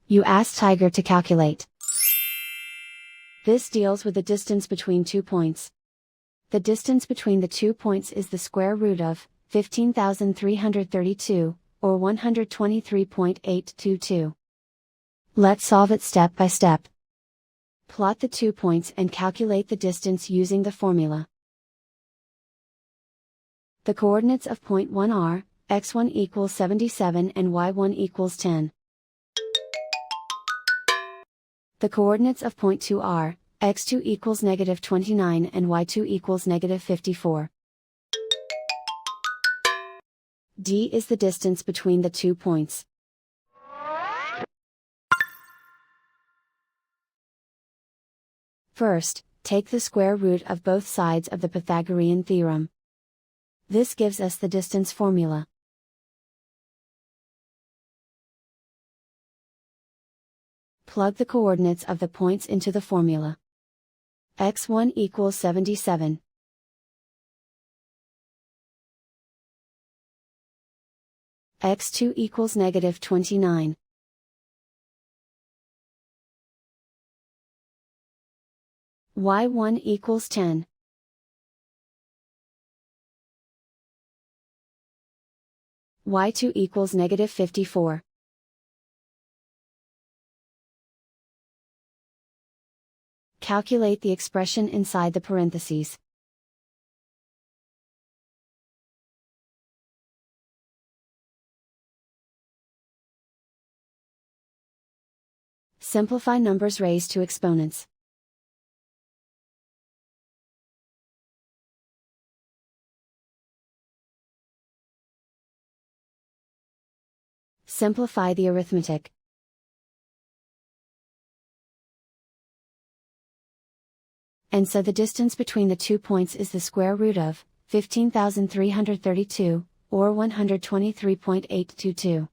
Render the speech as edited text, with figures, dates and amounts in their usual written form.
You ask Tiger to calculate. This deals with the distance between 2 points. The distance between the 2 points is the square root of 15,332, or 123.822. Let's solve it step by step. Plot the 2 points and calculate the distance using the formula. The coordinates of point 1 are, x1 equals 77 and y1 equals 10. The coordinates of point 2 are, x2 equals negative 29 and y2 equals negative 54. D is the distance between the 2 points. First, take the square root of both sides of the Pythagorean theorem. This gives us the distance formula. Plug the coordinates of the points into the formula. x1 equals 77. x2 equals negative 29. y1 equals 10. y2 equals negative 54. Calculate the expression inside the parentheses. Simplify numbers raised to exponents. Simplify the arithmetic. And so the distance between the 2 points is the square root of 15,332, or 123.822.